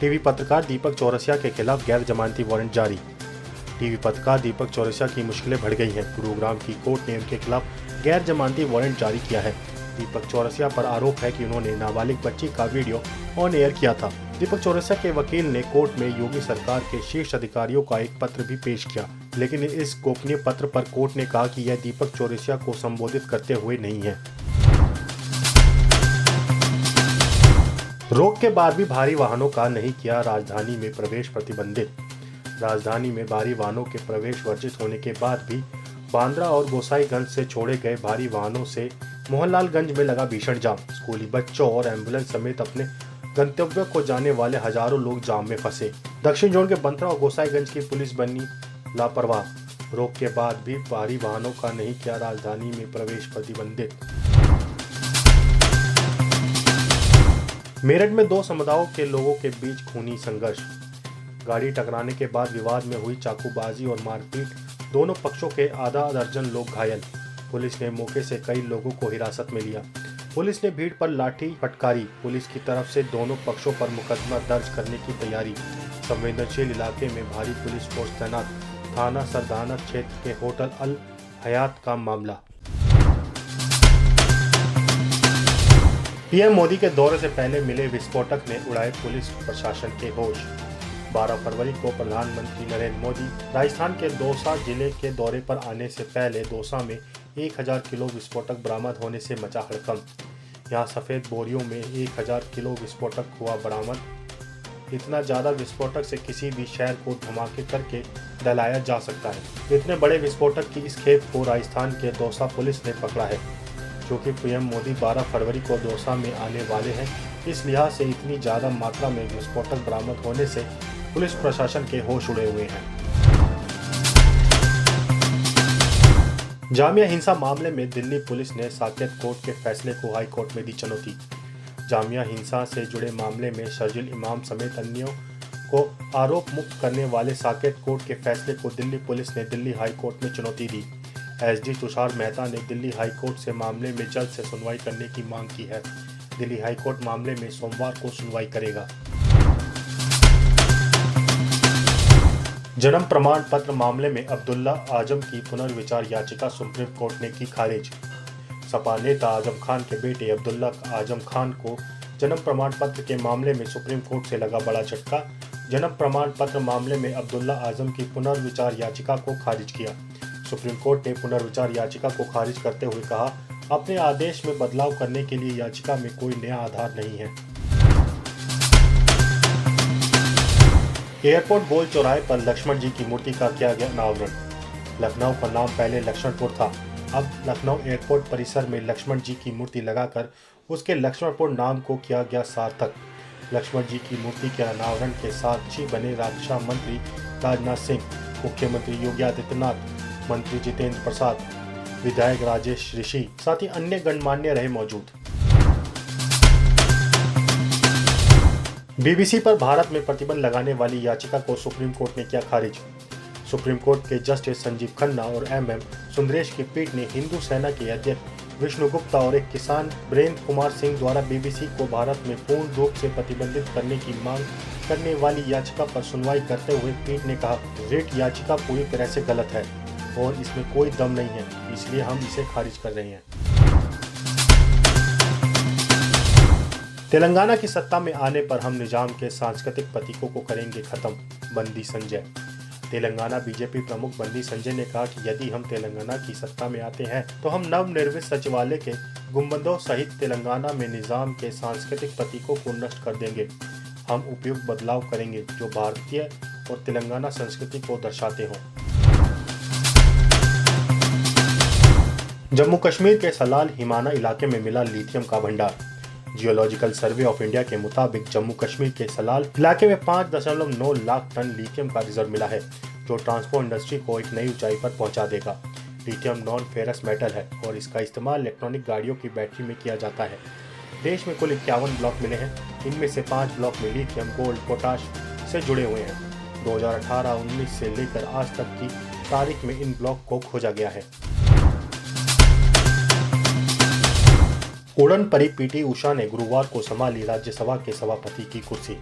TV पत्रकार दीपक चौरसिया के खिलाफ गैर जमानती वारंट जारी। टीवी पत्रकार दीपक चौरसिया की मुश्किलें बढ़ गई हैं। गुरुग्राम की कोर्ट ने उनके खिलाफ गैर जमानती वारंट जारी किया है। दीपक चौरसिया पर आरोप है कि उन्होंने नाबालिग बच्ची का वीडियो ऑन एयर किया था। दीपक चौरसिया के वकील ने कोर्ट में योगी सरकार के शीर्ष अधिकारियों का एक पत्र भी पेश किया, लेकिन इस गोपनीय पत्र पर कोर्ट ने कहा कि यह दीपक चौरसिया को संबोधित करते हुए नहीं है। रोक के बाद भी भारी वाहनों का नहीं किया राजधानी में प्रवेश प्रतिबंधित। राजधानी में भारी वाहनों के प्रवेश वर्जित होने के बाद भी बांद्रा और गोसाईगंज से छोड़े गए भारी वाहनों से मोहनलालगंज में लगा भीषण जाम। स्कूली बच्चों और एम्बुलेंस समेत अपने गंतव्य को जाने वाले हजारों लोग जाम में फंसे। दक्षिण जोन के बंद्रा और गोसाईगंज की पुलिस बनी लापरवाह। रोक के बाद भी भारी वाहनों का नहीं किया राजधानी में प्रवेश प्रतिबंधित। मेरठ में दो समुदायों के लोगों के बीच खूनी संघर्ष। गाड़ी टकराने के बाद विवाद में हुई चाकूबाजी और मारपीट, दोनों पक्षों के आधा दर्जन लोग घायल। पुलिस ने मौके से कई लोगों को हिरासत में लिया। पुलिस ने भीड़ पर लाठी फटकारी। पुलिस की तरफ से दोनों पक्षों पर मुकदमा दर्ज करने की तैयारी। संवेदनशील इलाके में भारी पुलिस फोर्स तैनात। थाना सरदाना क्षेत्र के होटल अल हयात का मामला। पीएम मोदी के दौरे से पहले मिले विस्फोटक ने उड़ाए पुलिस प्रशासन के होश। 12 फरवरी को प्रधानमंत्री नरेंद्र मोदी राजस्थान के दौसा जिले के दौरे पर आने से पहले दौसा में 1000 किलो विस्फोटक बरामद होने से मचा हड़कंप। यहाँ सफेद बोरियों में 1000 किलो विस्फोटक हुआ बरामद। इतना ज्यादा विस्फोटक से किसी भी शहर को धमाके करके डलाया जा सकता है। इतने बड़े विस्फोटक की इस खेप को राजस्थान के दौसा पुलिस ने पकड़ा है। क्योंकि पीएम मोदी 12 फरवरी को दौसा में आने वाले हैं, इस लिहाज से इतनी ज्यादा मात्रा में विस्फोटक बरामद होने से पुलिस प्रशासन के होश उड़े हुए हैं। जामिया हिंसा मामले में दिल्ली पुलिस ने साकेत कोर्ट के फैसले को हाई कोर्ट में दी चुनौती। जामिया हिंसा से जुड़े मामले में शर्जील इमाम समेत अन्यों को आरोप मुक्त करने वाले साकेत कोर्ट के फैसले को दिल्ली पुलिस ने दिल्ली हाई कोर्ट में चुनौती दी। एसडी तुषार मेहता ने दिल्ली हाई कोर्ट से मामले में जल्द से सुनवाई करने की मांग की है। दिल्ली हाई कोर्ट मामले में सोमवार को सुनवाई करेगा। जन्म प्रमाण पत्र मामले में अब्दुल्ला आजम की पुनर्विचार याचिका सुप्रीम कोर्ट ने की खारिज। सपा नेता आजम खान के बेटे अब्दुल्ला आजम खान को जन्म प्रमाण पत्र के मामले में सुप्रीम कोर्ट से लगा बड़ा झटका। जन्म प्रमाण पत्र मामले में अब्दुल्ला आजम की पुनर्विचार याचिका को खारिज किया। सुप्रीम कोर्ट ने पुनर्विचार याचिका को खारिज करते हुए कहा, अपने आदेश में बदलाव करने के लिए याचिका में कोई नया आधार नहीं है। एयरपोर्ट गोल चौराहे पर लक्ष्मण जी की मूर्ति का किया गया अनावरण। लखनऊ का नाम पहले लक्ष्मणपुर था। अब लखनऊ एयरपोर्ट परिसर में लक्ष्मण जी की मूर्ति लगाकर उसके लक्ष्मणपुर नाम को किया गया सार्थक। लक्ष्मण जी की मूर्ति के अनावरण के साक्षी बने रक्षा मंत्री राजनाथ सिंह, मुख्यमंत्री योगी आदित्यनाथ, मंत्री जितेंद्र प्रसाद, विधायक राजेश ऋषि, साथ ही अन्य गणमान्य रहे मौजूद। बीबीसी पर भारत में प्रतिबंध लगाने वाली याचिका को सुप्रीम कोर्ट ने किया खारिज। सुप्रीम कोर्ट के जस्टिस संजीव खन्ना और एमएम सुंदरेश की पीठ ने हिंदू सेना के अध्यक्ष विष्णु गुप्ता और एक किसान वीरेंद्र कुमार सिंह द्वारा बीबीसी को भारत में पूर्ण रूप से प्रतिबंधित करने की मांग करने वाली याचिका पर सुनवाई करते हुए पीठ ने कहा, रिट याचिका पूरी तरह से गलत है और इसमें कोई दम नहीं है, इसलिए हम इसे खारिज कर रहे हैं। तेलंगाना की सत्ता में आने पर हम निजाम के सांस्कृतिक प्रतीकों को करेंगे खत्म, बंदी संजय। तेलंगाना बीजेपी प्रमुख बंदी संजय ने कहा कि यदि हम तेलंगाना की सत्ता में आते हैं तो हम नवनिर्मित सचिवालय के गुंबदों सहित तेलंगाना में निजाम के सांस्कृतिक प्रतीकों को नष्ट कर देंगे। हम उपयुक्त बदलाव करेंगे जो भारतीय और तेलंगाना संस्कृति को दर्शाते हों। जम्मू कश्मीर के सलाल हिमाना इलाके में मिला लिथियम का भंडार। जियोलॉजिकल सर्वे ऑफ इंडिया के मुताबिक जम्मू कश्मीर के सलाल इलाके में 5.9 लाख टन लिथियम का रिजर्व मिला है, जो ट्रांसपोर्ट इंडस्ट्री को एक नई ऊंचाई पर पहुंचा देगा। लिथियम नॉन फेरस मेटल है और इसका इस्तेमाल इलेक्ट्रॉनिक गाड़ियों की बैटरी में किया जाता है। देश में कुल 51 ब्लॉक मिले हैं। इनमें से 5 ब्लॉक में लिथियम, गोल्ड, पोटाश से जुड़े हुए हैं। 2018-19 से लेकर आज तक की तारीख में इन ब्लॉक को खोजा गया है। उड़न परी पीटी उषा ने गुरुवार को संभाली राज्यसभा के सभापति की कुर्सी।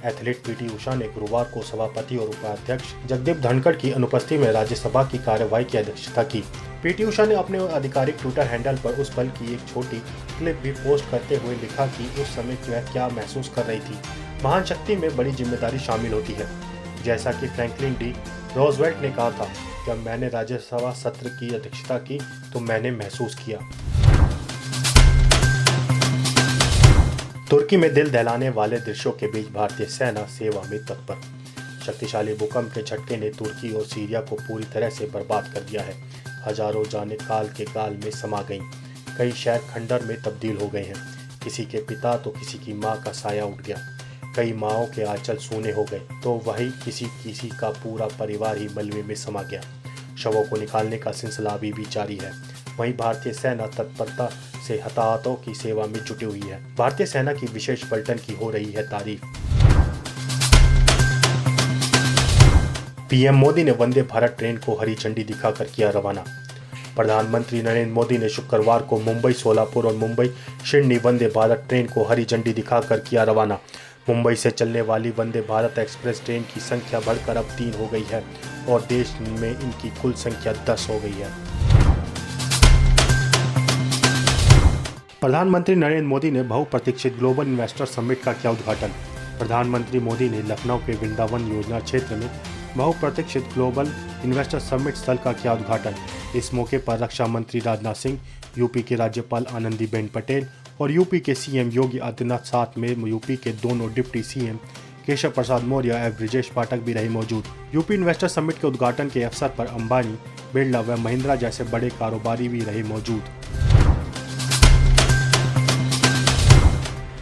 एथलीट पीटी उषा ने गुरुवार को सभापति और उपाध्यक्ष जगदीप धनखड़ की अनुपस्थिति में राज्यसभा की कार्यवाही की अध्यक्षता की। पीटी उषा ने अपने आधिकारिक ट्विटर हैंडल पर उस पल की एक छोटी क्लिप भी पोस्ट करते हुए लिखा कि उस समय वह क्या महसूस कर रही थी। महान शक्ति में बड़ी जिम्मेदारी शामिल होती है। जैसा कि फ्रैंकलिन डी रोजवेल्ट ने कहा था, जब मैंने राज्यसभा सत्र की अध्यक्षता की तो मैंने महसूस किया। तुर्की में दिल दहलाने वाले दृश्यों के बीच भारतीय सेना सेवा में तत्पर। शक्तिशाली भूकंप के झटके ने तुर्की और सीरिया को पूरी तरह से बर्बाद कर दिया है। हजारों जानें काल के गाल में समा गईं। कई शहर खंडर में तब्दील हो गए हैं। किसी के पिता तो किसी की मां का साया उठ गया। कई माओं के आंचल सूने हो गए तो वही किसी का पूरा परिवार ही मलबे में समा गया। शवों को निकालने का सिलसिला अभी भी जारी है। वहीं भारतीय सेना तत्परता से हताहतों की सेवा में जुटी हुई है। भारतीय सेना की विशेष पलटन की हो रही है तारीफ। पीएम मोदी ने वंदे भारत ट्रेन को हरी झंडी दिखाकर किया रवाना। प्रधानमंत्री नरेंद्र मोदी ने शुक्रवार को मुंबई सोलापुर और मुंबई शिरडी वंदे भारत ट्रेन को हरी झंडी दिखाकर किया रवाना। मुंबई से चलने वाली वंदे भारत एक्सप्रेस ट्रेन की संख्या बढ़कर अब 3 हो गई है और देश में इनकी कुल संख्या 10 हो गई है। प्रधानमंत्री नरेंद्र मोदी ने बहुप्रतीक्षित ग्लोबल इन्वेस्टर समिट का किया उद्घाटन। प्रधानमंत्री मोदी ने लखनऊ के वृंदावन योजना क्षेत्र में बहुप्रतीक्षित ग्लोबल इन्वेस्टर समिट स्थल का किया उद्घाटन। इस मौके पर रक्षा मंत्री राजनाथ सिंह, यूपी के राज्यपाल आनंदीबेन पटेल और यूपी के सीएम योगी आदित्यनाथ, साथ में यूपी के दोनों डिप्टी सीएम केशव प्रसाद मौर्य एवं ब्रिजेश पाठक भी रहे मौजूद। यूपी इन्वेस्टर समिट के उद्घाटन के अवसर पर अंबानी, बिरला व महिंद्रा जैसे बड़े कारोबारी भी रहे मौजूद।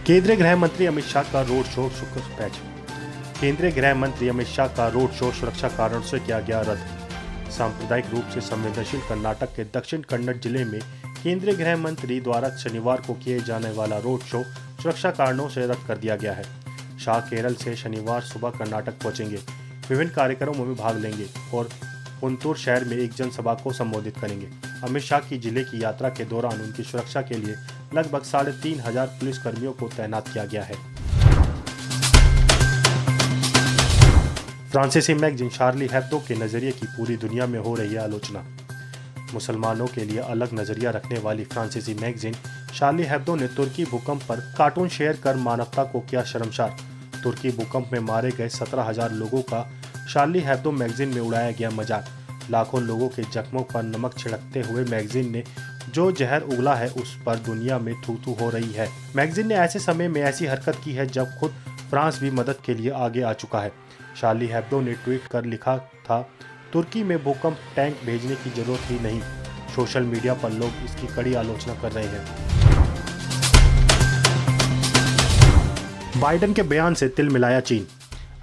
केंद्रीय गृह मंत्री अमित शाह का रोड शो केंद्रीय गृह मंत्री अमित शाह का रोड शो सुरक्षा कारणों से किया गया रद्द। सांप्रदायिक रूप से संवेदनशील कर्नाटक के दक्षिण कन्नड़ जिले में केंद्रीय गृह मंत्री द्वारा शनिवार को किए जाने वाला रोड शो सुरक्षा कारणों से रद्द कर दिया गया है। शाह केरल से शनिवार सुबह कर्नाटक पहुंचेंगे, विभिन्न कार्यक्रमों में भाग लेंगे और पुंतूर शहर में एक जनसभा को संबोधित करेंगे। अमित शाह की जिले की यात्रा के दौरान उनकी सुरक्षा के लिए लगभग 3500 पुलिसकर्मियों को तैनात किया गया है। फ्रांसीसी मैगजीन शार्ली हेब्दो के नजरिए की पूरी दुनिया में हो रही है आलोचना। मुसलमानों के लिए अलग नजरिया रखने वाली फ्रांसीसी मैगजीन शार्ली हेब्दो ने तुर्की भूकंप पर कार्टून शेयर कर मानवता को किया शर्मसार। तुर्की भूकंप में मारे गए 17,000 लोगों का शार्ली हेब्दो मैगजीन में उड़ाया गया मजाक। लाखों लोगों के जख्मों पर नमक छिड़कते हुए मैगजीन ने जो जहर उगला है उस पर दुनिया में थू-थू हो रही है। मैगजीन ने ऐसे समय में ऐसी हरकत की है जब खुद फ्रांस भी मदद के लिए आगे आ चुका है। शार्ली हेब्दो ने ट्वीट कर लिखा था, तुर्की में भूकंप टैंक भेजने की जरूरत ही नहीं। सोशल मीडिया पर लोग इसकी कड़ी आलोचना कर रहे हैं। बाइडेन के बयान से तिल मिलाया चीन।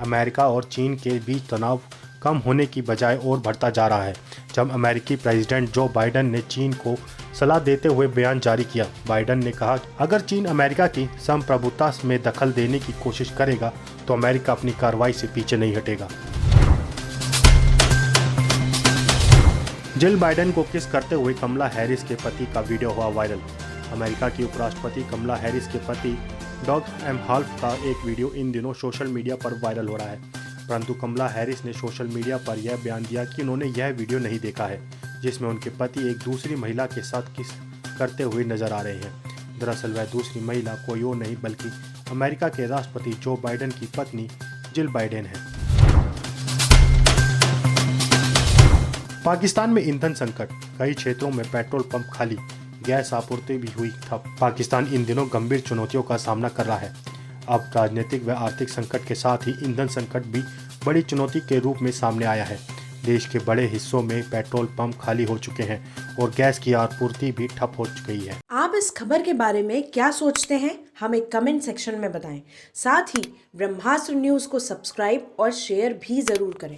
अमेरिका और चीन के बीच तनाव कम होने की बजाय और बढ़ता जा रहा है। जब अमेरिकी प्रेसिडेंट जो बाइडेन ने चीन को सलाह देते हुए बयान जारी किया, बाइडेन ने कहा अगर चीन अमेरिका की संप्रभुता में दखल देने की कोशिश करेगा तो अमेरिका अपनी कार्रवाई से पीछे नहीं हटेगा। जिल बाइडेन को किस करते हुए कमला हैरिस के पति का वीडियो हुआ वायरल। अमेरिका की उपराष्ट्रपति कमला हैरिस के पति डॉग एमहाल्फ का एक वीडियो इन दिनों सोशल मीडिया पर वायरल हो रहा है, परंतु कमला हैरिस ने सोशल मीडिया पर यह बयान दिया कि उन्होंने यह वीडियो नहीं देखा है जिसमें उनके पति एक दूसरी महिला के साथ किस करते हुए नजर आ रहे हैं। दरअसल वह दूसरी महिला कोई और नहीं बल्कि अमेरिका के राष्ट्रपति जो बाइडेन की पत्नी जिल बाइडेन है। पाकिस्तान में ईंधन संकट, कई क्षेत्रों में पेट्रोल पंप खाली, गैस आपूर्ति भी हुई ठप। पाकिस्तान इन दिनों गंभीर चुनौतियों का सामना कर रहा है। अब राजनीतिक व आर्थिक संकट के साथ ही ईंधन संकट भी बड़ी चुनौती के रूप में सामने आया है। देश के बड़े हिस्सों में पेट्रोल पंप खाली हो चुके हैं और गैस की आपूर्ति भी ठप हो गई है। आप इस खबर के बारे में क्या सोचते हैं, हमें कमेंट सेक्शन में बताएं। साथ ही ब्रह्मास्त्र न्यूज को सब्सक्राइब और शेयर भी जरूर करें।